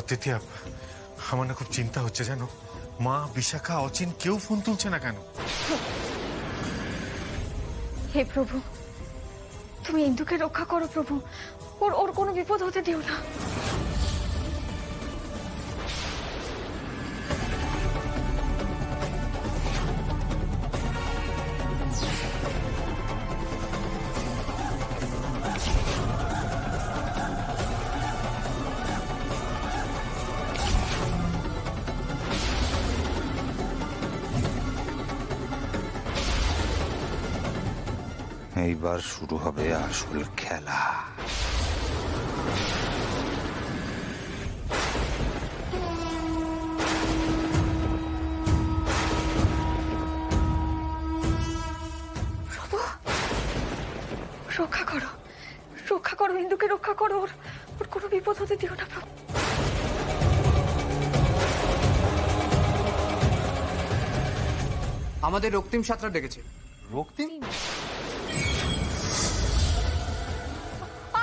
অতিথি আমার না খুব চিন্তা হচ্ছে, জানো মা, বিশাখা, অচিন কেউ ফোন তুলছে না কেন? হে প্রভু, তুমি ইন্দুকে রক্ষা করো প্রভু, ওর ওর কোনো বিপদ হতে দিও না। এইবার শুরু হবে আসল খেলা। প্রভু, রক্ষা করো, রক্ষা করো, ইন্দুকে রক্ষা করো, ওর ওর কোনো বিপদ হতে দিও না প্রভু। আমাদের রক্তিম সাঁতরা ডেকেছে। রক্তিম?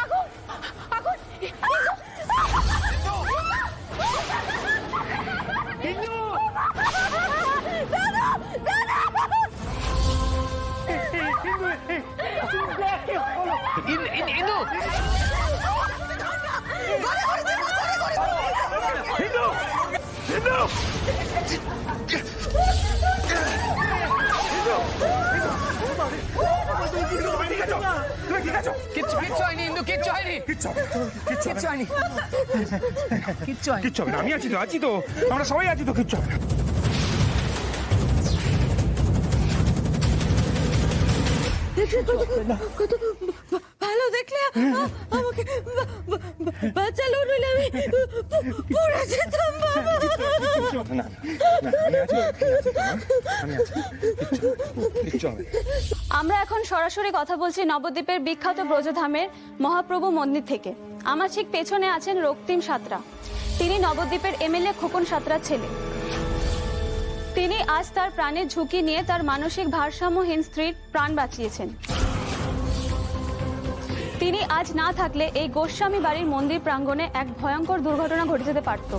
আগুন, আগুন, কিচ্ছু হয়নি ইন্দু, কিচ্ছু হয়নি, কিচ্ছু হয়নি, কিচ্ছু হয়নি। কিচ্ছু হবে না, আমি আছি তো, আমরা সবাই আছি তো, কিচ্ছু হবে না। কত ভালো দেখলে, আমাকে বাঁচালো, নইলে আমি পড়ে যেতাম বাবা। আমরা এখন সরাসরি কথা বলছি নবদ্বীপের বিখ্যাত ব্রজধামের মহাপ্রভু মন্দির থেকে। আমার ঠিক পেছনে আছেন রক্তিম সাঁতরা। তিনি নবদ্বীপের এমএলএ খোকন সাঁতরার ছেলে। তিনি আজ তার প্রাণের ঝুঁকি নিয়ে তার মানসিক ভারসাম্যহীন স্ত্রীর প্রাণ বাঁচিয়েছেন। তিনি আজ না থাকলে এই গোস্বামী বাড়ির মন্দির প্রাঙ্গণে এক ভয়ঙ্কর দুর্ঘটনা ঘটে যেতে পারত,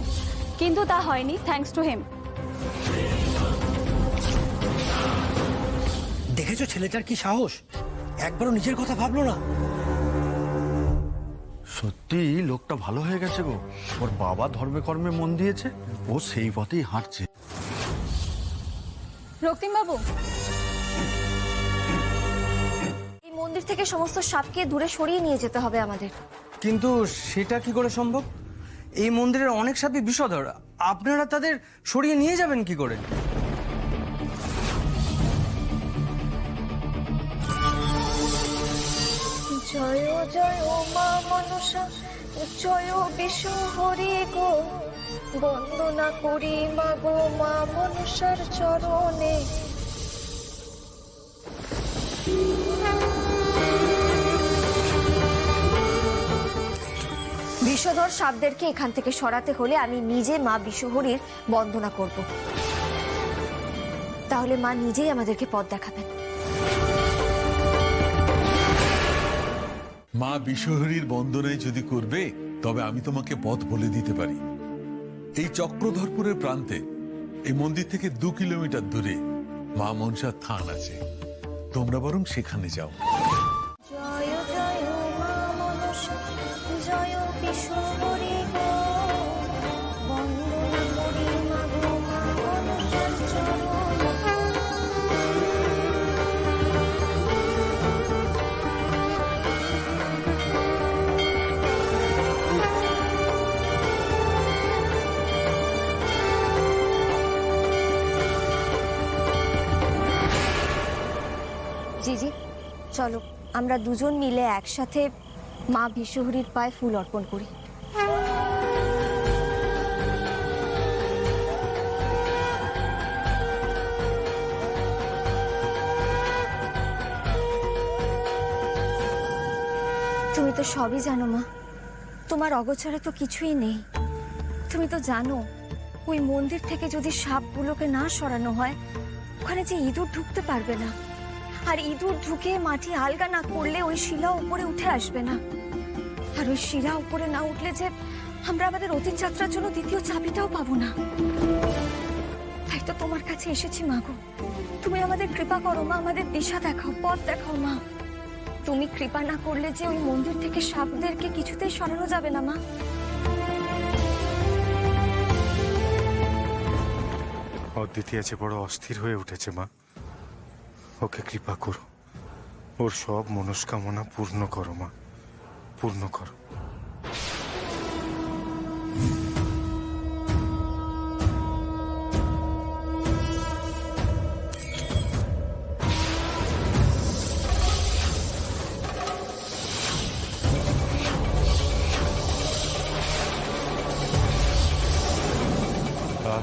কিন্তু তা হয়নি, থ্যাঙ্কস টু হিম। দেখেছো ছেলেটার কি সাহস, একবারও নিজের কথা ভাবলো না। সত্যি লোকটা ভালো হয়ে গেছে গো। ওর বাবা ধর্মে কর্মে মন দিয়েছে, ও সেই পথেই হাঁটছে। রক্তিম বাবু, এই মন্দির থেকে সমস্ত সাপকে দূরে সরিয়ে নিয়ে যেতে হবে আমাদের। কিন্তু সেটা কি করে সম্ভব? এই মন্দিরের অনেক সাপই বিষধর, আপনারা তাদের সরিয়ে নিয়ে যাবেন কি করে? জয় জয় মা মনসা, জয় বিষ্ণু হরি গো, বন্দনা করি মা গো মা মনসার চরণে। বিষধর সাপদেরকে এখান থেকে সরাতে হলে আমি নিজে মা বিশ্বহরীর বন্দনা করব, তাহলে মা নিজেই আমাদেরকে পথ দেখাবেন। মা বিশ্বহরীর বন্দনায় যদি করবে, তবে আমি তোমাকে পথ বলে দিতে পারি। এই চক্রধরপুরের প্রান্তে এই মন্দির থেকে 2 কিলোমিটার দূরে মা মনসার থান আছে, তোমরা বরং সেখানে যাও। জয় জয় মা মনসা, জয় বিশ্বহরী গো, বন্দনা করি মা গো মা মনসার চরণে। জি জি, চলো আমরা দুজন মিলে একসাথে মা বিশ্বহরীর পায়ে ফুল অর্পণ করি। তুমি তো সবই জানো মা, তোমার অগোচরে তো কিছুই নেই। তুমি তো জানো ওই মন্দির থেকে যদি সাপগুলোকে না সরানো হয়, ওখানে যে ইঁদুর ঢুকতে পারবে না, আর ইঁদুর ঢুকে মাটি আলগা না করলে ওই শিলা উপরে উঠে আসবে না, আর ওই শিলা উপরে না উঠলে যে আমরা আমাদের অতীত যাত্রার জন্য দ্বিতীয় চাবিটাও পাবো না। তাই তো তোমার কাছে এসেছি মা গো। তুমি আমাদের কৃপা করো মা, আমাদের দিশা দেখাও, পথ দেখাও মা। তুমি কৃপা না করলে যে ওই মন্দির থেকে সাপদেরকে কিছুতেই সরানো যাবে না মা। অদ্বিতীয় আছে বড় অস্থির হয়ে উঠেছে মা, ওকে কৃপা করো, ওর সব মনস্কামনা পূর্ণ করো মা, পূর্ণ করো।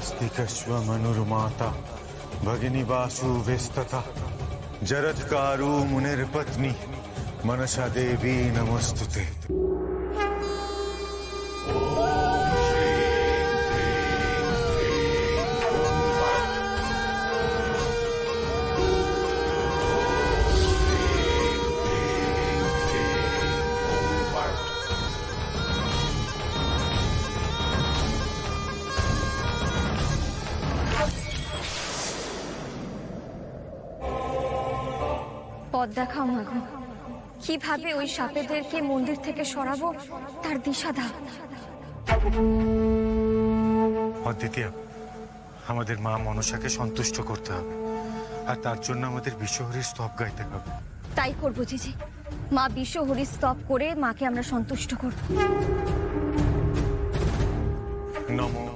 आस्तिकस्व मनुर्माता भगिनी वासु व्यस्तता जरत्कारु मुनिर्पत्नी मनसा देवी नमस्तुते। পথ দেখাও মা গো, কিভাবে ওই সাপেদেরকে মন্দির থেকে সরাবো তার দিশা দাও। অদ্বিতীয়, আমাদের মা মনসাকে সন্তুষ্ট করতে হবে, আর তার জন্য আমাদের বিশ্বহরির স্তব গাইতে হবে। তাই করবো জিজি, মা বিশ্ব হরি স্তব করে মাকে আমরা সন্তুষ্ট করবো। নমো